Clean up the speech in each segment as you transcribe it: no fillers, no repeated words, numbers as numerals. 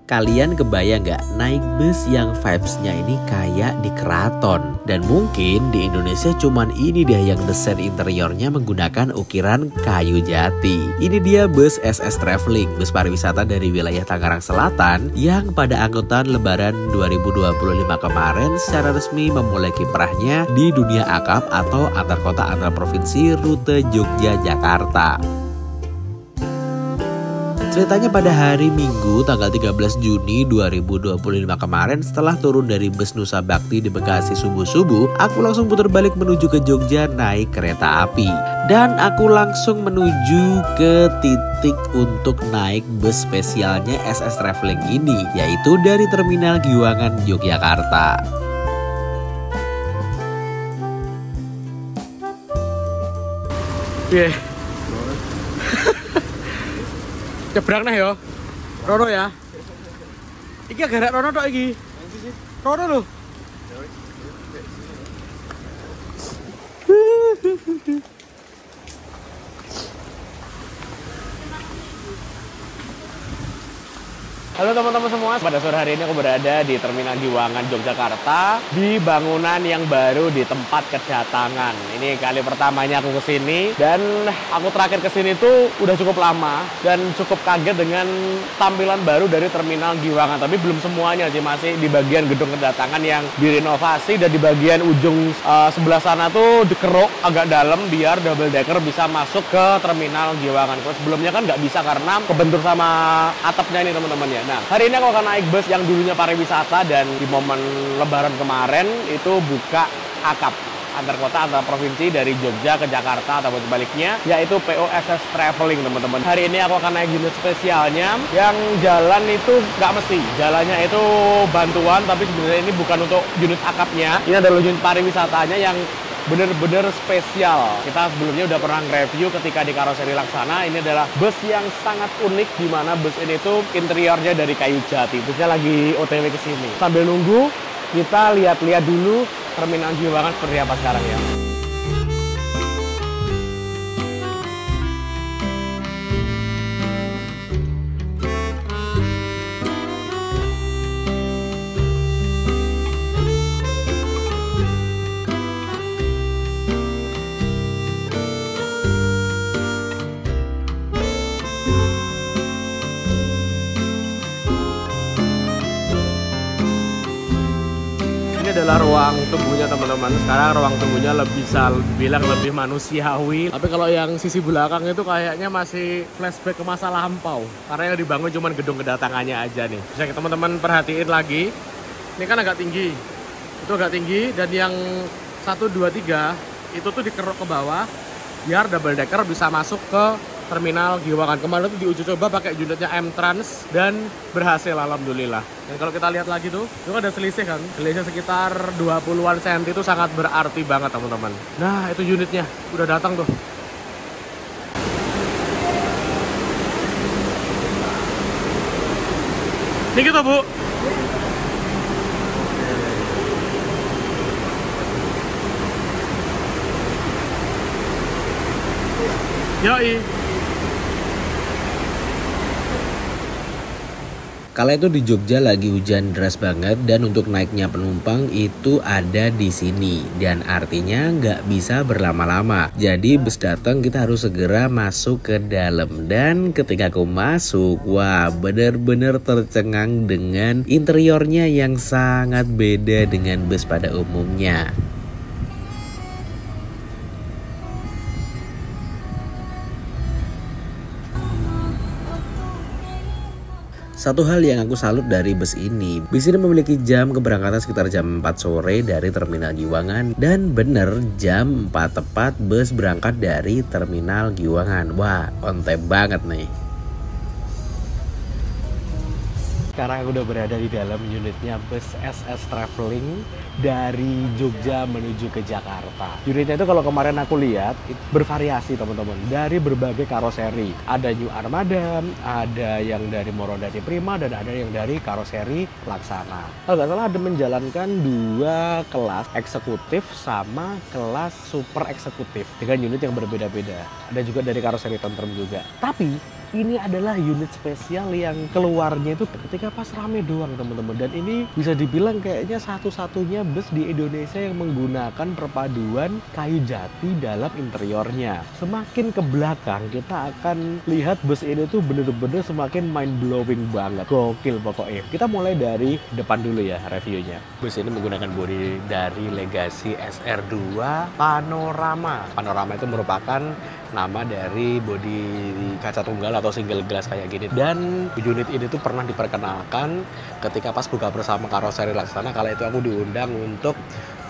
Kalian kebayang nggak naik bus yang vibes-nya ini kayak di keraton? Dan mungkin di Indonesia cuman ini dia yang desain interiornya menggunakan ukiran kayu jati. Ini dia bus SS Traveling, bus pariwisata dari wilayah Tangerang Selatan yang pada angkutan Lebaran 2025 kemarin secara resmi memulai kiprahnya di dunia akap atau antar kota antar provinsi rute Jogja-Jakarta. Ceritanya pada hari Minggu tanggal 13 Juni 2025 kemarin setelah turun dari bus Nusa Bakti di Bekasi subuh-subuh, aku langsung putar balik menuju ke Jogja naik kereta api. Dan aku langsung menuju ke titik untuk naik bus spesialnya SS Traveling ini, yaitu dari Terminal Giwangan, Yogyakarta. Yeah. Cebrang nah yo. Rono ya. Iki agak Rono tok iki. Rono lho. Halo teman-teman semua, pada sore hari ini aku berada di Terminal Giwangan, Yogyakarta, di bangunan yang baru di tempat kedatangan. Ini kali pertamanya aku kesini, dan aku terakhir kesini tuh udah cukup lama dan cukup kaget dengan tampilan baru dari Terminal Giwangan. Tapi belum semuanya sih, masih di bagian gedung kedatangan yang direnovasi, dan di bagian ujung sebelah sana tuh dikeruk agak dalam biar double decker bisa masuk ke Terminal Giwangan. Kalau sebelumnya kan nggak bisa karena kebentur sama atapnya ini teman-teman ya. Nah, hari ini aku akan naik bus yang dulunya pariwisata, dan di momen Lebaran kemarin itu buka akap antar kota antar provinsi dari Jogja ke Jakarta atau sebaliknya, yaitu POSS Traveling teman-teman. Hari ini aku akan naik unit spesialnya yang jalan itu nggak mesti, jalannya itu bantuan, tapi sebenarnya ini bukan untuk unit akapnya. Ini adalah unit pariwisatanya yang bener-bener spesial. Kita sebelumnya udah pernah review ketika di Karoseri Laksana. Ini adalah bus yang sangat unik, di mana bus ini tuh interiornya dari kayu jati. Busnya lagi OTW ke sini. Sambil nunggu, kita lihat-lihat dulu Terminal Giwangan seperti apa sekarang ya. Ini adalah ruang tunggunya teman-teman. Sekarang ruang tunggunya bisa bilang lebih manusiawi. Tapi kalau yang sisi belakang itu kayaknya masih flashback ke masa lampau. Karena yang dibangun cuma gedung kedatangannya aja nih. Bisa teman-teman perhatiin lagi. Ini kan agak tinggi. Itu agak tinggi, dan yang 1, 2, 3 itu tuh dikeruk ke bawah biar double decker bisa masuk ke Terminal Giwangan. Kemarin tuh diuji coba pakai unitnya M-Trans dan berhasil alhamdulillah. Dan kalau kita lihat lagi tuh, itu ada selisih kan. Selisih sekitar 20-an cm itu sangat berarti banget teman-teman. Nah, itu unitnya udah datang tuh. Ini gitu, Bu. Yoi. Kala itu di Jogja lagi hujan deras banget, dan untuk naiknya penumpang itu ada di sini, dan artinya nggak bisa berlama-lama. Jadi bus datang kita harus segera masuk ke dalam, dan ketika aku masuk, wah bener-bener tercengang dengan interiornya yang sangat beda dengan bus pada umumnya. Satu hal yang aku salut dari bus ini memiliki jam keberangkatan sekitar jam 4 sore dari Terminal Giwangan, dan bener jam 4 tepat bus berangkat dari Terminal Giwangan. Wah, on time banget nih. Sekarang aku udah berada di dalam unitnya bus SS Traveling dari Jogja menuju ke Jakarta. Unitnya itu kalau kemarin aku lihat bervariasi teman-teman, dari berbagai karoseri. Ada New Armada, ada yang dari Morodadi Prima, dan ada yang dari Karoseri Laksana. Kalau nggak salah ada menjalankan 2 kelas eksekutif sama kelas super eksekutif dengan unit yang berbeda-beda. Ada juga dari Karoseri Tentrem juga. Tapi ini adalah unit spesial yang keluarnya itu ketika pas rame doang teman-teman. Dan ini bisa dibilang kayaknya satu-satunya bus di Indonesia yang menggunakan perpaduan kayu jati dalam interiornya. Semakin ke belakang kita akan lihat bus ini tuh bener-bener semakin mind blowing banget, gokil pokoknya. Kita mulai dari depan dulu ya reviewnya. Bus ini menggunakan bodi dari Legacy SR2 Panorama. Panorama itu merupakan nama dari bodi kaca tunggal atau single glass kayak gini. Dan unit ini tuh pernah diperkenalkan ketika pas buka bersama Karoseri Laksana. Kala itu aku diundang untuk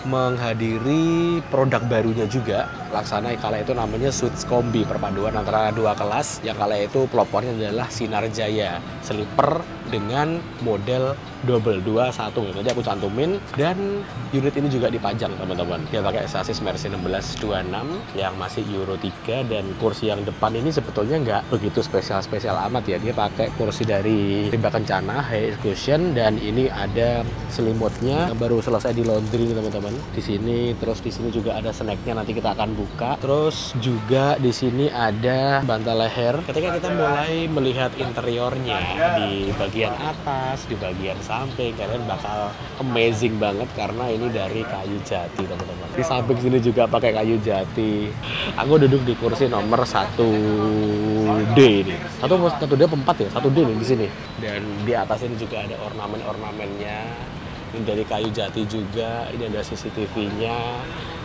menghadiri produk barunya juga Laksana. Kala itu namanya Switch Kombi, perpaduan antara dua kelas yang kala itu pelopornya adalah Sinar Jaya sleeper dengan model double 21. Nanti aku cantumin. Dan unit ini juga dipajang teman-teman. Dia pakai sasis Mercy 1626 yang masih Euro 3, dan kursi yang depan ini sebetulnya nggak begitu spesial amat ya. Dia pakai kursi dari Rimba Kencana high cushion, dan ini ada selimutnya baru selesai di laundry teman-teman. Di sini, terus di sini juga ada snacknya, nanti kita akan buka. Terus juga di sini ada bantal leher. Ketika kita mulai melihat interiornya di bagian atas, di bagian samping, kalian bakal amazing banget karena ini dari kayu jati teman-teman. Di samping sini juga pakai kayu jati. Aku duduk di kursi nomor 1D ini. 1D apa 4 ya? 1D nih di sini. Dan di atas ini juga ada ornamen-ornamennya. Ini dari kayu jati juga. Ini ada CCTV-nya.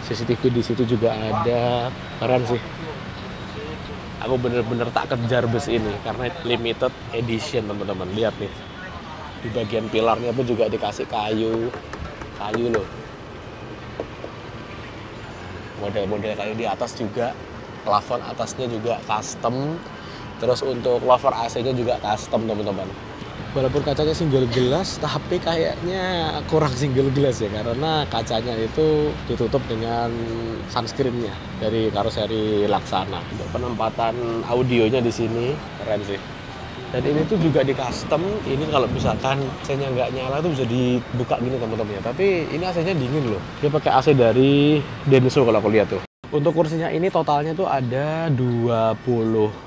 CCTV di situ juga ada. Keren sih. Aku bener-bener tak kejar bus ini karena limited edition teman-teman. Lihat nih. Di bagian pilarnya pun juga dikasih kayu loh. Model-model kayu di atas juga. Plafon atasnya juga custom. Terus untuk lover AC-nya juga custom teman-teman. Walaupun kacanya single glass, tapi kayaknya kurang single glass ya, karena kacanya itu ditutup dengan sunscreen-nya dari Karoseri Laksana. Untuk penempatan audionya di sini keren sih. Dan ini tuh juga di custom. Ini kalau misalkan AC-nya nggak nyala tuh bisa dibuka gini teman-teman ya. Tapi ini AC-nya dingin loh. Dia pakai AC dari Denso kalau aku lihat tuh. Untuk kursinya ini totalnya tuh ada 20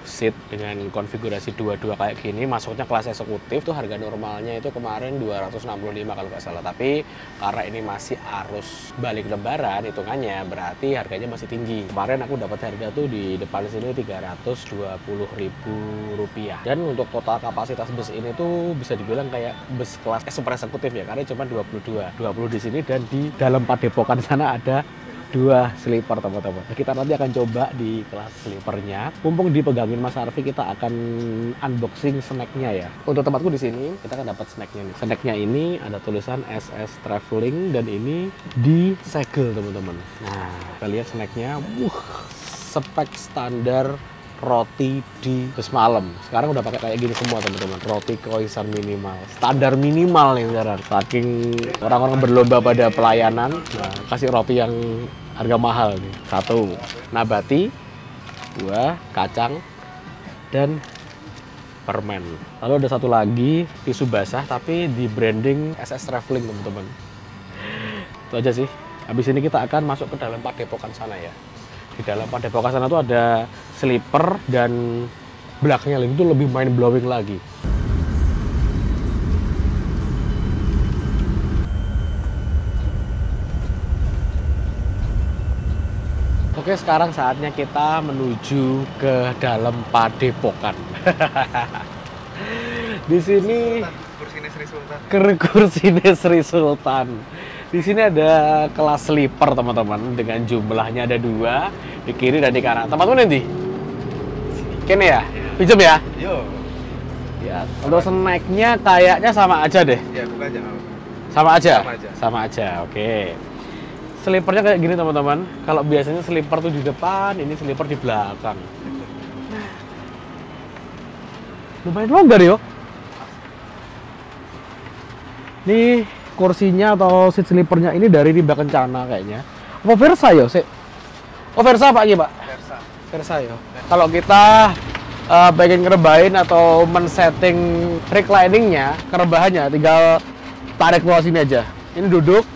seat dengan konfigurasi 22 kayak gini. Masuknya kelas eksekutif tuh harga normalnya itu kemarin 265 kalau nggak salah. Tapi karena ini masih arus balik lebaran hitungannya, berarti harganya masih tinggi. Kemarin aku dapat harga tuh di depan sini Rp320.000. Dan untuk total kapasitas bus ini tuh bisa dibilang kayak bus kelas super eksekutif ya, karena cuma 20 di sini, dan di dalam padepokan sana ada 2 sleeper teman-teman. Kita nanti akan coba di kelas sleepernya. Mumpung dipegangin Mas Arfi, kita akan unboxing snacknya ya. Untuk tempatku di sini, kita akan dapat snacknya nih. Snacknya ini ada tulisan SS Traveling, dan ini disegel teman-teman. Nah, kita lihat snacknya. Spek standar roti di bus malam. Sekarang udah pakai kayak gini semua teman-teman. Roti croissant minimal, standar minimal nih sekarang. Saking orang-orang berlomba pada pelayanan, nah, kasih roti yang harga mahal nih. 1 nabati, 2 kacang, dan permen. Lalu ada satu lagi tisu basah tapi di branding SS Traveling teman-teman. Itu aja sih. Habis ini kita akan masuk ke dalam padepokan sana ya. Di dalam padepokan sana tuh ada sleeper, dan belakangnya itu lebih mind blowing lagi. Oke, sekarang saatnya kita menuju ke dalam padepokan. Di sini kursinya Sri Sultan. Di sini ada kelas sleeper teman-teman, dengan jumlahnya ada 2 di kiri dan di kanan. Tempatmu nanti? Kene ya? Pinjam ya? Yo. Ya. Untuk snacknya kayaknya sama aja deh. Ya, bukan aja. Sama aja? Sama aja. Oke. Sleepernya kayak gini teman-teman. Kalau biasanya sleeper tuh di depan, ini sleeper di belakang. Lumayan longgar yo. Nih kursinya atau seat sleepernya ini dari Rimba Kencana kayaknya. Apa Versa ya? Oh Versa Pak, iya Pak? Versa ya. Kalau kita pengen ngerebahin atau men-setting recliningnya, kerebahannya tinggal tarik ke sini aja. Ini duduk.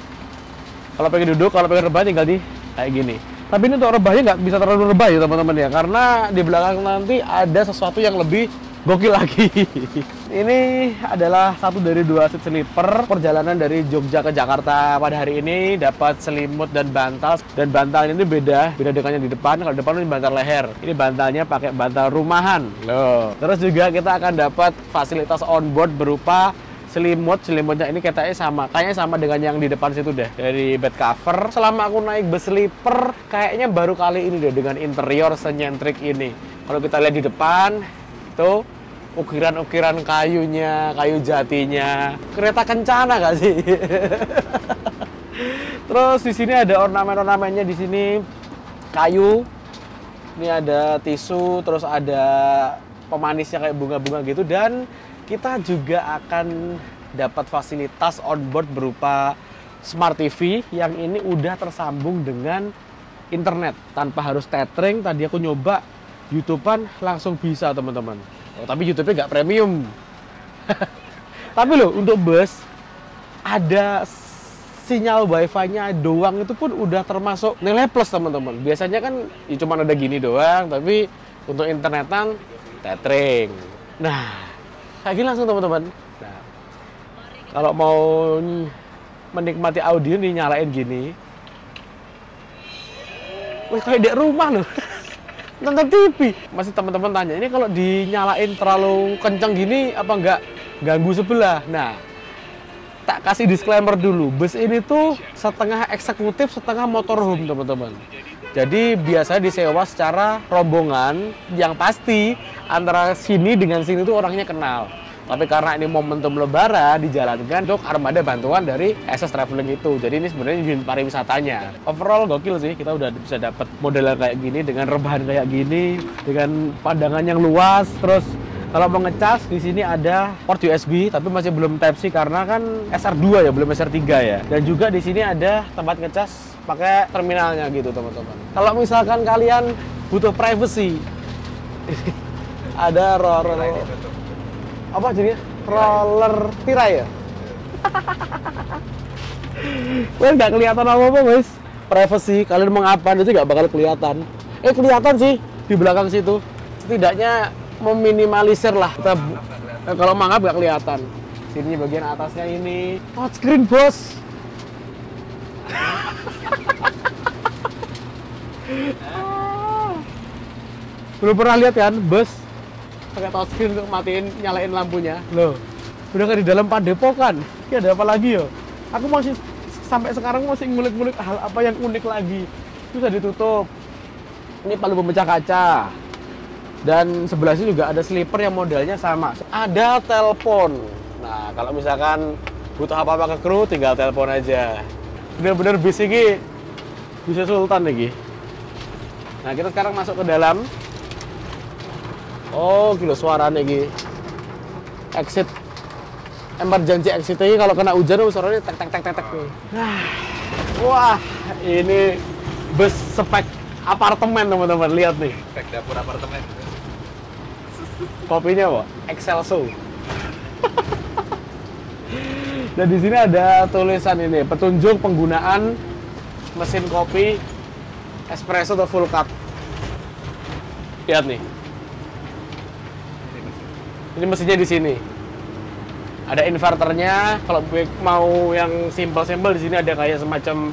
Kalau pengen duduk, kalau pengen rebahan tinggal di kayak gini. Tapi ini untuk rebahnya nggak bisa terlalu rebah ya teman-teman ya, karena di belakang nanti ada sesuatu yang lebih gokil lagi. Ini adalah satu dari 2 seat sleeper perjalanan dari Jogja ke Jakarta pada hari ini. Dapat selimut dan bantal. Dan bantalnya ini beda dengan yang di depan. Kalau depan ini bantal leher. Ini bantalnya pakai bantal rumahan. Loh. Terus juga kita akan dapat fasilitas onboard berupa selimutnya ini kayaknya sama dengan yang di depan situ deh, dari bed cover. Selama aku naik bus sleeper kayaknya baru kali ini deh dengan interior senyentrik ini. Kalau kita lihat di depan itu ukiran-ukiran kayunya, kayu jatinya, kereta kencana gak sih? Terus di sini ada ornamen-ornamennya, di sini kayu. Ini ada tisu, terus ada pemanisnya kayak bunga-bunga gitu, dan kita juga akan dapat fasilitas onboard berupa Smart TV yang ini udah tersambung dengan internet tanpa harus tethering. Tadi aku nyoba YouTube-an langsung bisa, teman-teman. Oh, tapi YouTube-nya nggak premium. Tapi loh, untuk bus ada sinyal wifi-nya doang itu pun udah termasuk nilai plus, teman-teman. Biasanya kan ya cuma ada gini doang, tapi untuk internetan tethering. Nah, kayak gini langsung, teman-teman. Nah, kalau mau menikmati audio nih, nyalain gini. Wih, kayak di rumah loh. Nonton TV. Masih teman-teman tanya, ini kalau dinyalain terlalu kencang gini apa nggak ganggu sebelah? Nah, tak kasih disclaimer dulu. Bus ini tuh setengah eksekutif, setengah motorhome, teman-teman. Jadi biasanya disewa secara rombongan, yang pasti antara sini dengan sini tuh orangnya kenal. Tapi karena ini momentum lebaran, dijalankan untuk armada bantuan dari SS Traveling itu. Jadi ini sebenarnya unit pariwisatanya. Overall gokil sih, kita udah bisa dapat model kayak gini, dengan rebahan kayak gini, dengan pandangan yang luas. Terus kalau mau ngecas, di sini ada port USB, tapi masih belum Type-C karena kan SR2 ya, belum SR3 ya. Dan juga di sini ada tempat ngecas pakai terminalnya gitu, teman-teman. Kalau misalkan kalian butuh privacy, ada roller apa jadinya? Roller tirai ya? Wah, nggak kelihatan apa-apa, guys. Privacy, kalian mau ngapain itu nggak bakal kelihatan. Kelihatan sih di belakang situ. Setidaknya meminimalisir lah. Kita, kalau mangap nggak kelihatan. Sini bagian atasnya ini touchscreen, bos. Belum pernah lihat kan bus pakai touchscreen untuk matiin nyalain lampunya. Loh, udah kayak di dalam padepokan. Ini ada apa lagi yo? Aku masih sampai sekarang masih ngulik-ngulik hal apa yang unik lagi. Bisa ditutup. Ini palu pemecah kaca. Dan sebelah sini juga ada sleeper yang modelnya sama. Ada telepon. Nah, kalau misalkan butuh apa-apa ke kru, tinggal telepon aja. Bener-bener bis ini bisa sultan lagi. Nah, kita sekarang masuk ke dalam. Oh, gila suaranya lagi. Exit, emergency exit ini kalau kena hujan suaranya tek tek tek tek tek nih. Wah, ini bus spek apartemen, teman-teman. Lihat nih. Spek dapur apartemen. Kopinya apa? Excelso. Dan di sini ada tulisan ini, petunjuk penggunaan mesin kopi espresso atau full cut. Lihat nih. Ini mesinnya di sini. Ada inverternya. Kalau mau yang simpel-simpel, di sini ada kayak semacam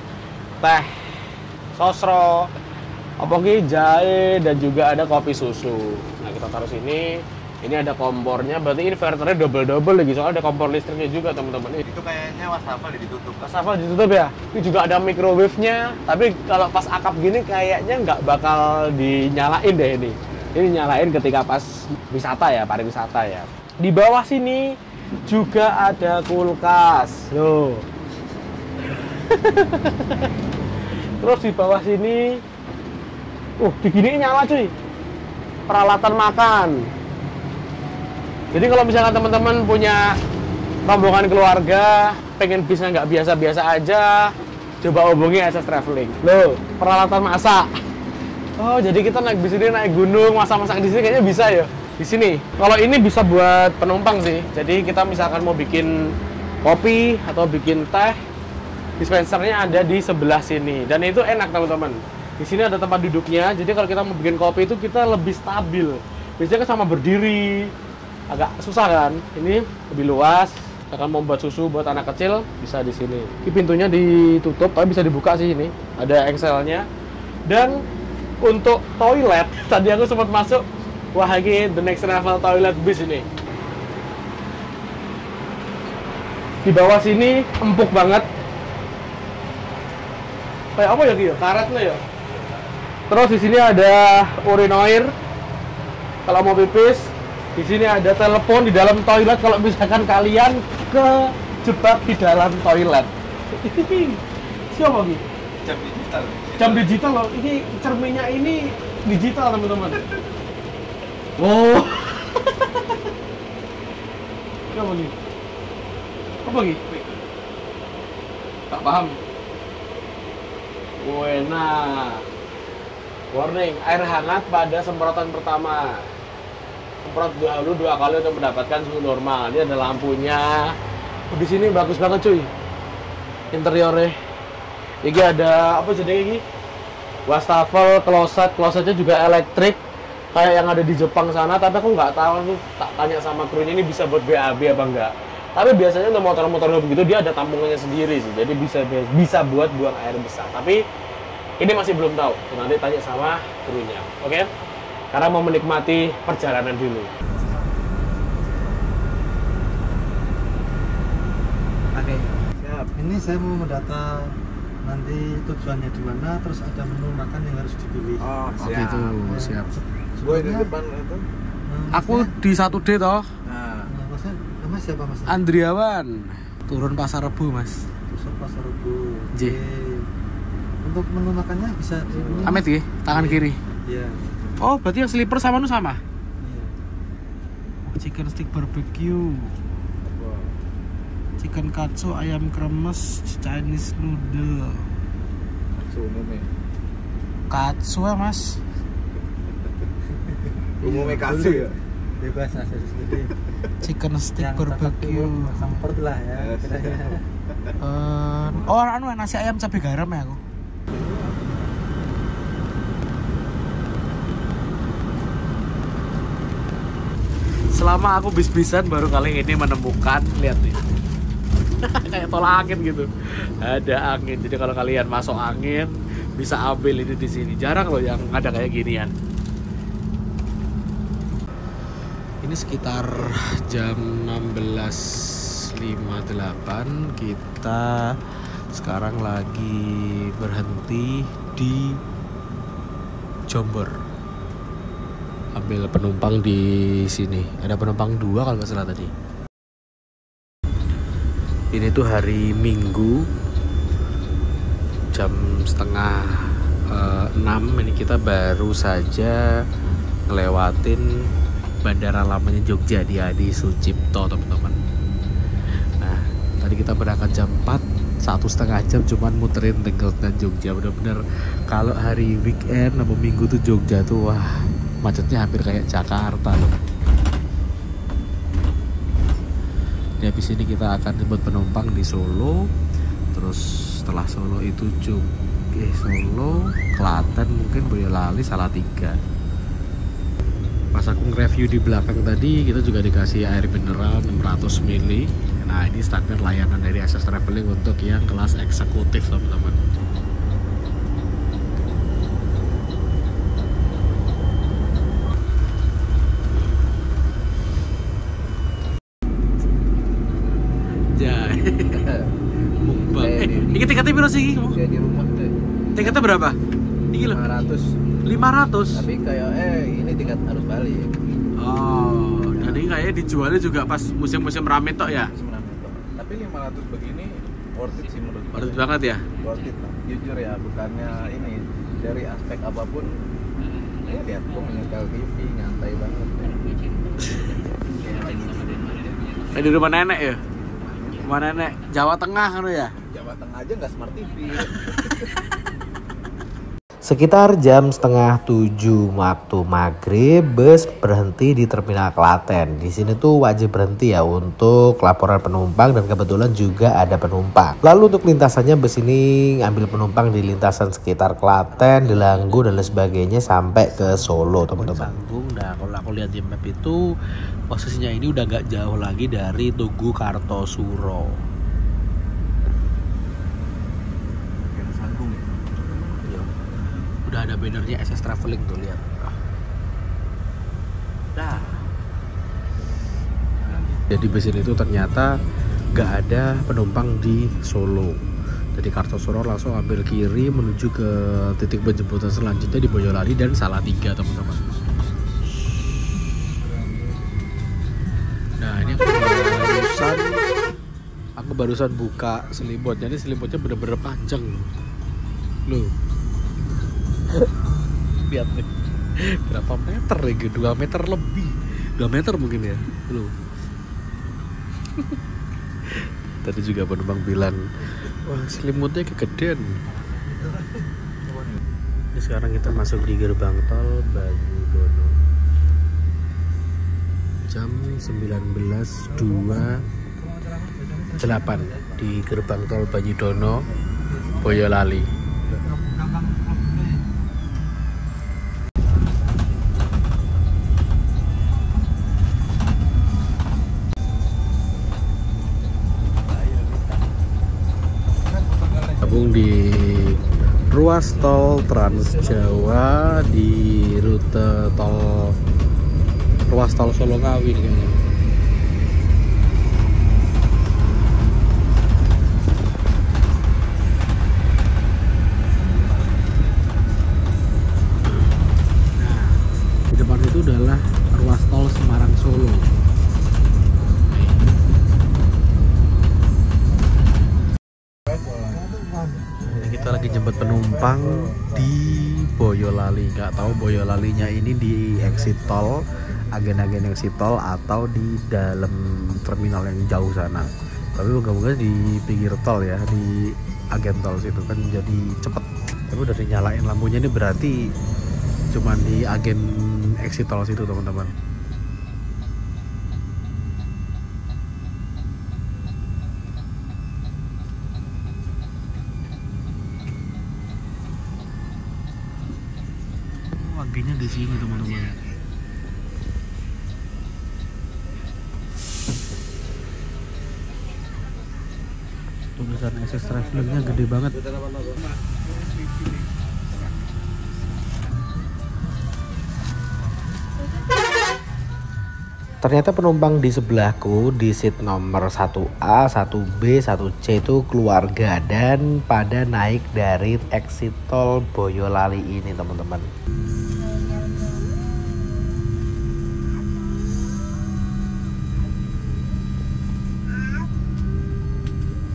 teh, sosro, apalagi jahe, dan juga ada kopi susu. Nah, kita taruh sini. Ini ada kompornya, berarti inverternya double-double lagi, soalnya ada kompor listriknya juga, teman-teman. Itu kayaknya wastafel ditutup. Wastafel ditutup ya? Ini juga ada microwave-nya, tapi kalau pas akap gini kayaknya nggak bakal dinyalain deh ini. Ini nyalain ketika pas wisata ya, pariwisata ya. Di bawah sini juga ada kulkas. Loh. Terus di bawah sini, diginiin nyala cuy. Peralatan makan. Jadi kalau misalkan teman-teman punya rombongan keluarga, pengen bisnya nggak biasa-biasa aja, coba hubungi SS Traveling. Loh, peralatan masak. Oh, jadi kita naik bis ini, naik gunung, masak-masak di sini kayaknya bisa ya. Di sini. Kalau ini bisa buat penumpang sih. Jadi kita misalkan mau bikin kopi atau bikin teh, dispensernya ada di sebelah sini. Dan itu enak, teman-teman. Di sini ada tempat duduknya. Jadi kalau kita mau bikin kopi itu kita lebih stabil. Biasanya kan sama berdiri, agak susah kan. Ini lebih luas. Akan mau buat susu buat anak kecil bisa di sini. Ini pintunya ditutup tapi bisa dibuka sih ini. Ada engselnya. Dan untuk toilet, tadi aku sempat masuk. Wah, ini the next level toilet bis ini. Di bawah sini empuk banget. Kayak apa ya Ki? Karetnya ya. Terus di sini ada urinoir. Kalau mau pipis, di sini ada telepon di dalam toilet kalau misalkan kalian kejebak di dalam toilet. Siapa Ki? Jam digital. Jam digital loh. Ini cerminnya ini digital teman-teman. Oh. Apa Ki? Apa Ki? Tak paham. Nah. Warning, air hangat pada semprotan pertama. Semprot dulu 2 kali untuk mendapatkan suhu normal. Ini ada lampunya. Di sini bagus banget cuy. Interiornya. Ini ada apa jadinya ini? Wastafel, klosetnya juga elektrik. Kayak yang ada di Jepang sana, tapi aku nggak tahu nih. Tak tanya sama krunya ini bisa buat BAB apa enggak. Tapi biasanya untuk motor-motor begitu dia ada tampungannya sendiri sih. Jadi bisa buat buang air besar. Tapi ini masih belum tahu. Nanti tanya sama krunya. Oke? Karena mau menikmati perjalanan dulu. Oke, siap. Ini saya mau mendata nanti tujuannya di mana, terus ada menu makan yang harus dipilih. Oh, Oke, itu siap. Gue di depan itu. Aku di 1D toh. Nah, Masnya, nama siapa Mas? Andriawan. Turun Pasar Rebo, Mas. Tusuk Pasar Rebo. J. Untuk menu makannya bisa di Amit ya, tangan kiri. Iya. Oh, berarti yang slipper sama nu sama? Iya. Chicken stick barbecue, chicken katsu, ayam kremes, Chinese noodle. umumnya. Katsu ya Mas. Umumnya katsu ya. Bebas aja sendiri. Chicken stick Yang barbecue. Sampert lah ya. Oh, nasi ayam cabai garam ya aku. Selama aku bis-bisan baru kali ini menemukan, lihat nih. Kayak tolak angin gitu. Ada angin. Jadi kalau kalian masuk angin bisa ambil ini di sini. Jarang loh yang ada kayak ginian. Ini sekitar jam 16.58. Kita sekarang lagi berhenti di Jombor. Ambil penumpang di sini. Ada penumpang 2 kalau nggak salah tadi. Ini tuh hari Minggu jam setengah 6. Ini kita baru saja ngelewatin bandara lamanya Jogja di Adi Sucipto, teman-teman. Nah, tadi kita berangkat jam 4, 1,5 jam cuman muterin Tegel dan Jogja. Bener-bener kalau hari weekend atau Minggu tuh Jogja tuh wah, macetnya hampir kayak Jakarta loh. Di habis ini kita akan jemput penumpang di Solo. Terus setelah Solo itu Solo, Klaten, mungkin Boyolali, Salatiga. Pas aku nge-review di belakang tadi, kita juga dikasih air mineral 600 ml. Nah, ini standar layanan dari SS Traveling untuk yang kelas eksekutif, teman-teman. Ini tiketnya berapa sih? Kayak di rumah tuh. Tiketnya berapa? Ini loh. 500. Tapi kayak ini tiket harus balik. Oh, jadi kayaknya dijualnya juga pas musim-musim rame tok ya? Tapi 500 begini worth it sih menurut gue. Worth it banget ya? Worth it lah. Jujur ya, bukannya ini dari aspek apapun. Ya lihat gua menyetel TV nyantai banget. Kayak di rumah nenek ya? Rumah nenek Jawa Tengah kan ya? Jawa Tengah aja nggak smart TV. Sekitar jam setengah 7 waktu maghrib, bus berhenti di Terminal Klaten. Di sini tuh wajib berhenti ya untuk laporan penumpang dan kebetulan juga ada penumpang. Lalu untuk lintasannya bus ini ambil penumpang di lintasan sekitar Klaten, Delanggu dan lain sebagainya sampai ke Solo, teman-teman. Nah, kalau aku lihat di map itu posisinya ini udah gak jauh lagi dari Tugu Kartosuro. Udah ada bannernya SS Traveling tuh, lihat. Nah, jadi bus ini tuh ternyata gak ada penumpang di Solo. Jadi Kartosuro langsung ambil kiri menuju ke titik penjemputan selanjutnya di Boyolali dan Salatiga, teman-teman. Nah, ini aku barusan buka selimutnya. Ini selimutnya bener-bener panjang loh. Lihat nih, berapa meter ya? 2 meter lebih, 2 meter mungkin ya. Loh. Tadi juga penumpang bilang, wah selimutnya kegedean. Ini sekarang kita masuk di gerbang tol Banyudono. Jam 19.28 di gerbang tol Banyudono, Boyolali. Di ruas tol Trans Jawa di rute tol ruas tol Solo Ngawi kayaknya. Nah, di depan itu adalah ruas tol Semarang Solo. Kita lagi jemput penumpang di Boyolali. Nggak tahu Boyolalinya ini di exit tol, agen-agen exit tol atau di dalam terminal yang jauh sana. Tapi moga-moga di pinggir tol ya, di agen tol situ kan jadi cepet. Tapi udah dinyalain lampunya, ini berarti cuma di agen exit tol situ, teman-teman. Agennya di sini, teman-teman. Tulisan SS Travelingnya gede banget. Ternyata penumpang di sebelahku di seat nomor 1A, 1B, 1C itu keluarga dan pada naik dari exit tol Boyolali ini, teman-teman.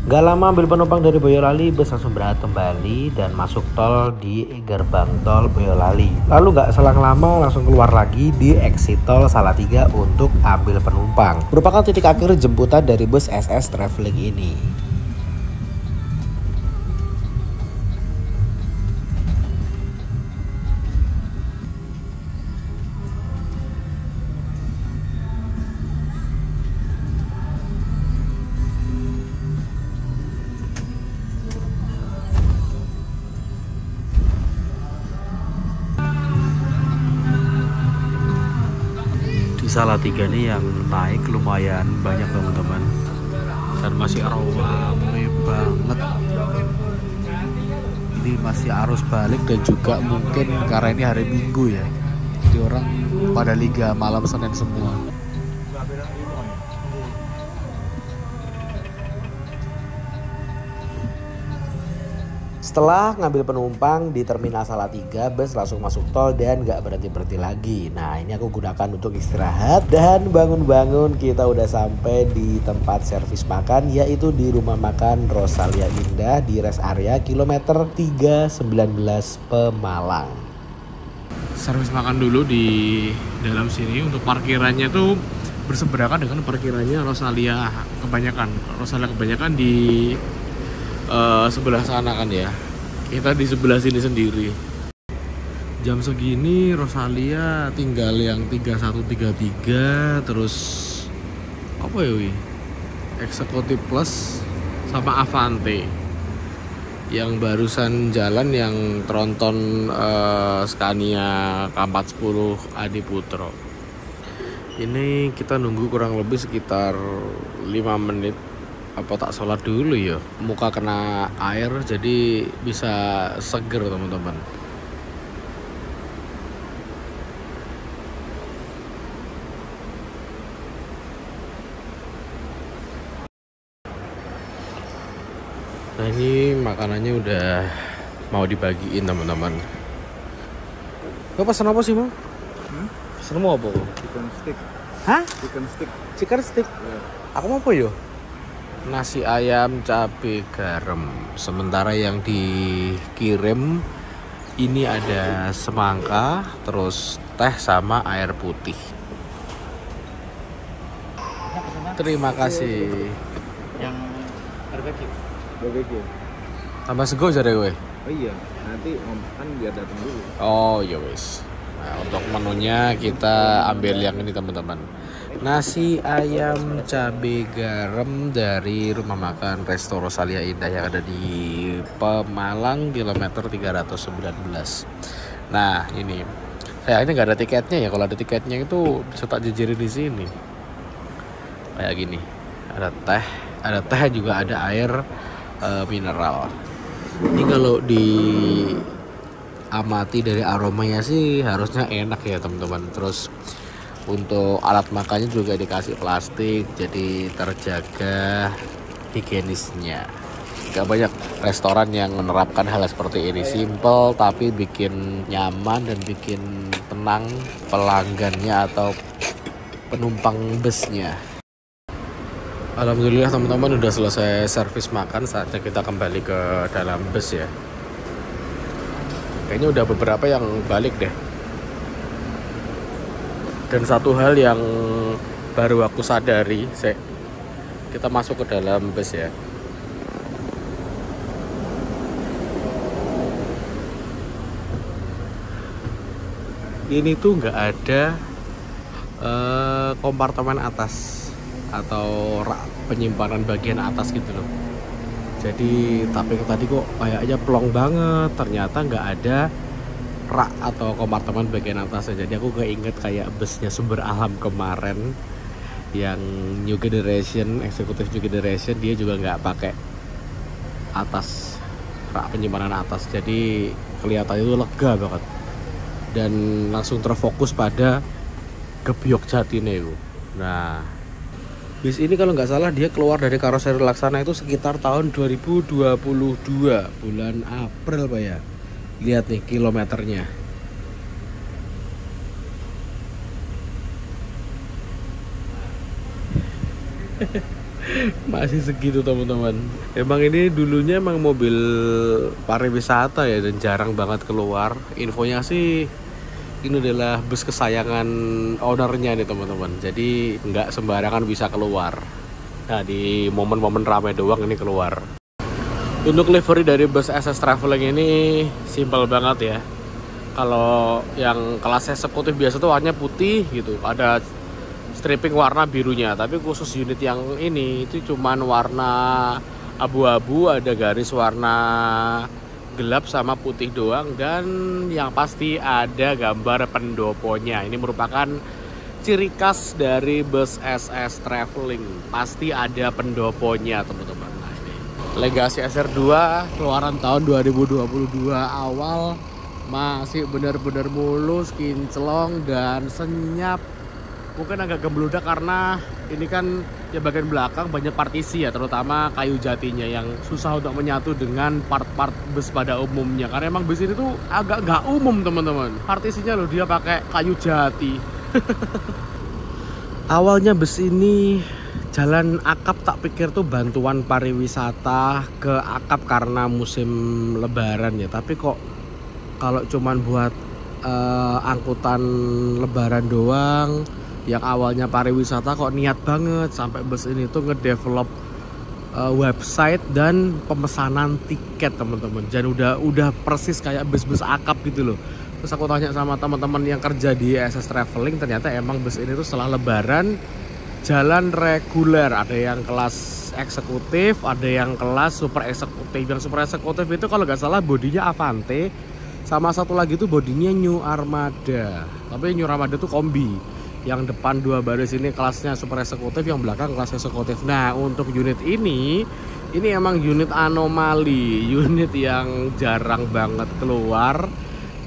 Gak lama ambil penumpang dari Boyolali, bus langsung berangkat kembali dan masuk tol di gerbang tol Boyolali. Lalu gak selang lama langsung keluar lagi di exit tol Salatiga untuk ambil penumpang. Merupakan titik akhir jemputan dari bus SS Traveling ini. Salatiga nih yang naik lumayan banyak, teman-teman, dan masih ramai banget. Ini masih arus balik dan juga mungkin karena ini hari Minggu ya, jadi orang pada liga malam Senin semua. Setelah ngambil penumpang di Terminal Salatiga, bus langsung masuk tol dan gak berhenti-berhenti lagi. Nah, ini aku gunakan untuk istirahat dan bangun-bangun. Kita udah sampai di tempat servis makan, yaitu di Rumah Makan Rosalia Indah di rest area kilometer 319 Pemalang. Servis makan dulu di dalam sini. Untuk parkirannya tuh berseberangan dengan parkirannya Rosalia kebanyakan. Rosalia kebanyakan di sebelah sana kan ya. Kita di sebelah sini sendiri. Jam segini Rosalia tinggal yang 3133, terus apa ya wi? Eksekutif Plus sama Avante. Yang barusan jalan yang tronton Scania K410 Adi Putro. Ini kita nunggu kurang lebih sekitar 5 menit. Apa tak sholat dulu ya? Muka kena air jadi bisa seger teman-teman. Nah ini makanannya udah mau dibagiin teman-teman. Kau pesan apa sih mau? Pesan mau apa? Chicken stick. Hah? Chicken stick. Chicken stick? Ya. Aku mau apa yo? Nasi ayam cabai garam. Sementara yang dikirim ini ada semangka, terus teh sama air putih. Terima kasih. Yang barbecue. Barbecue. Tambah sego jare gue. Oh iya, nanti kan biar datang dulu. Oh ya wis. Nah, untuk menunya kita ambil yang ini teman-teman. Nasi ayam cabai garam dari rumah makan Resto Rosalia Indah yang ada di Pemalang kilometer 319. Nah ini sayangnya nggak ada tiketnya ya. Kalau ada tiketnya itu bisa tak jejerin di sini. Kayak gini. Ada teh juga ada air mineral. Ini kalau diamati dari aromanya sih harusnya enak ya teman-teman. Terus untuk alat makannya juga dikasih plastik, jadi terjaga higienisnya. Gak banyak restoran yang menerapkan hal seperti ini. Simple tapi bikin nyaman dan bikin tenang pelanggannya atau penumpang busnya. Alhamdulillah teman-teman udah selesai servis makan, saatnya kita kembali ke dalam bus ya. Kayaknya udah beberapa yang balik deh. Dan satu hal yang baru aku sadari, kita masuk ke dalam bus ya. Ini tuh nggak ada kompartemen atas atau rak penyimpanan bagian atas gitu loh. Jadi tapi tadi kok kayaknya plong banget, ternyata nggak ada rak atau kompartemen bagian atasnya. Jadi aku keinget kayak busnya Sumber Alam kemarin yang New Generation, eksekutif New Generation, dia juga nggak pakai atas, rak penyimpanan atas. Jadi kelihatannya itu lega banget dan langsung terfokus pada gebyok jatine itu. Nah bis ini kalau nggak salah dia keluar dari karoseri Laksana itu sekitar tahun 2022 bulan April Pak ya. Lihat nih kilometernya. Masih segitu teman-teman. Emang ini dulunya emang mobil pariwisata ya dan jarang banget keluar. Infonya sih ini adalah bus kesayangan ownernya nih teman-teman. Jadi nggak sembarangan bisa keluar. Nah di momen-momen ramai doang ini keluar. Untuk livery dari bus SS Traveling ini simpel banget ya. Kalau yang kelas eksekutif biasa tuh warnanya putih gitu, ada stripping warna birunya. Tapi khusus unit yang ini itu cuman warna abu-abu, ada garis warna gelap sama putih doang, dan yang pasti ada gambar pendoponya. Ini merupakan ciri khas dari bus SS Traveling, pasti ada pendoponya teman-teman. Nah, ini Legacy SR2 keluaran tahun 2022 awal, masih benar-benar mulus, kinclong dan senyap. Mungkin agak gemeludak karena ini kan ya bagian belakang banyak partisi ya, terutama kayu jatinya yang susah untuk menyatu dengan part-part bus pada umumnya. Karena emang bus ini tuh agak nggak umum teman-teman. Partisinya loh dia pakai kayu jati. Awalnya bus ini jalan akap, tak pikir tuh bantuan pariwisata ke akap karena musim lebaran ya. Tapi kok kalau cuman buat angkutan lebaran doang, yang awalnya pariwisata kok niat banget sampai bus ini tuh ngedevelop website dan pemesanan tiket teman-teman. Dan udah persis kayak bus-bus akap gitu loh. Terus aku tanya sama teman-teman yang kerja di SS Traveling, ternyata emang bus ini tuh setelah lebaran jalan reguler. Ada yang kelas eksekutif, ada yang kelas super eksekutif. Yang super eksekutif itu kalau nggak salah bodinya Avante, sama satu lagi tuh bodinya New Armada. Tapi New Armada tuh kombi. Yang depan 2 baris ini kelasnya super eksekutif, yang belakang kelas eksekutif. Nah, untuk unit ini emang unit anomali, unit yang jarang banget keluar.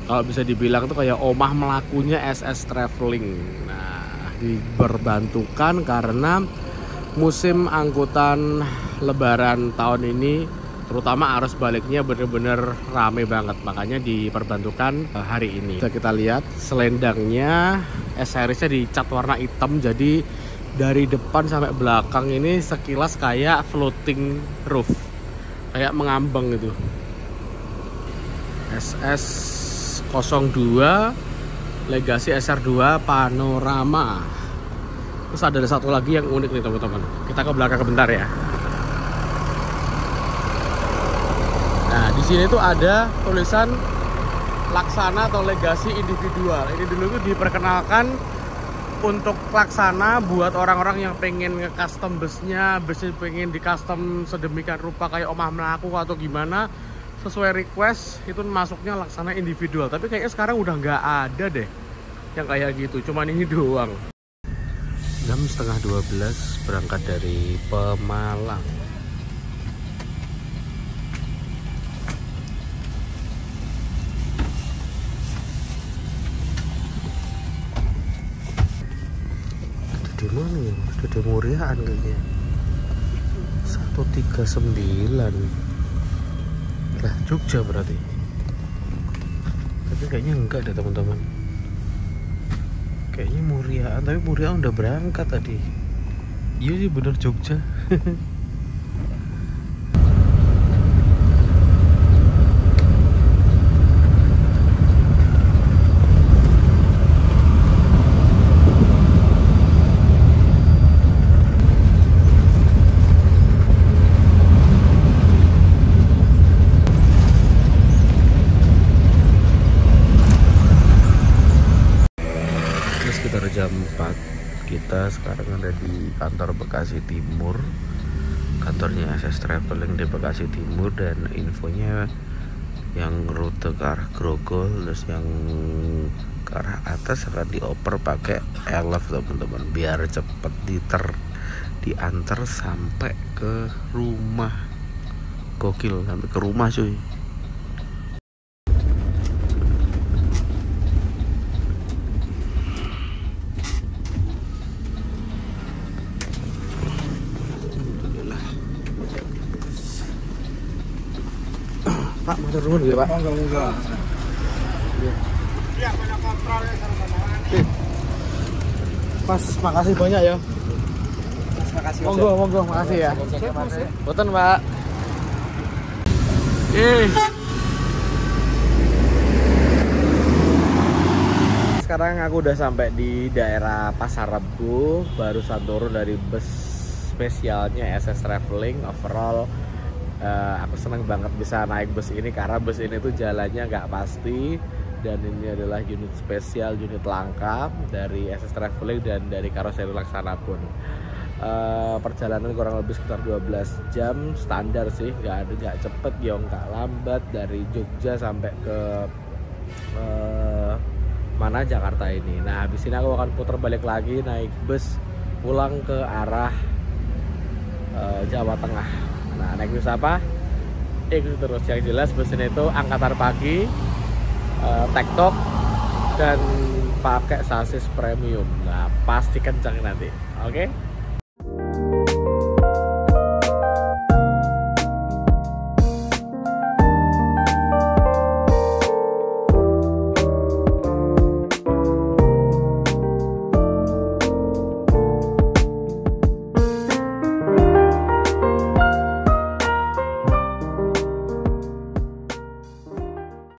Kalau bisa dibilang tuh kayak omah melakunya SS Traveling. Nah, diperbantukan karena musim angkutan lebaran tahun ini, terutama arus baliknya bener-bener rame banget. Makanya diperbantukan hari ini. Bisa kita lihat selendangnya S-Series-nya dicat warna hitam. Jadi dari depan sampai belakang ini sekilas kayak floating roof, kayak mengambang gitu. SS 02 Legacy SR2 Panorama. Terus ada satu lagi yang unik nih teman-teman. Kita ke belakang bentar ya. Nah, di sini tuh ada tulisan Laksana atau Legacy individual. Ini dulu tuh diperkenalkan untuk Laksana buat orang-orang yang pengen nge-custom busnya pengen di-custom sedemikian rupa kayak omah melaku atau gimana. Sesuai request itu masuknya Laksana individual. Tapi kayaknya sekarang udah nggak ada deh yang kayak gitu, cuman ini doang. Jam setengah 12 berangkat dari Pemalang. Ada di mana ya? Ada di Muriaan kayaknya. 139. Lah, Jogja berarti. Tapi kayaknya enggak deh teman-teman. Kayaknya Muriaan, tapi Muriaan udah berangkat tadi. Iya sih bener Jogja. Jam 4 kita sekarang ada di kantor Bekasi Timur, kantornya SS Traveling di Bekasi Timur. Dan infonya yang rute ke arah Grogol, terus yang ke arah atas akan dioper pakai elf teman-teman, biar cepet diantar sampai ke rumah. Gokil, sampai ke rumah cuy. Pak, motor dulu ya Pak. Enggak. Iya, banyak kontrolnya sama-sama. Mas, makasih banyak ya. Mas, makasih. Monggo, makasih ya. Boten, Pak. Sekarang aku udah sampai di daerah Pasar Rebo, barusan turun dari bus spesialnya SS Traveling. Overall aku seneng banget bisa naik bus ini karena bus ini tuh jalannya nggak pasti, dan ini adalah unit spesial, unit langka dari SS Traveling dan dari karoseri Laksana pun. Perjalanan kurang lebih sekitar 12 jam standar sih, nggak cepet ya, nggak lambat dari Jogja sampai ke mana Jakarta ini. Nah, habis ini aku akan putar balik lagi naik bus pulang ke arah Jawa Tengah. Nah, naik bus apa? Ikuti terus. Yang jelas bus ini itu angkatan pagi, tektok, dan pakai sasis premium. Nah, pasti kencang nanti. Oke?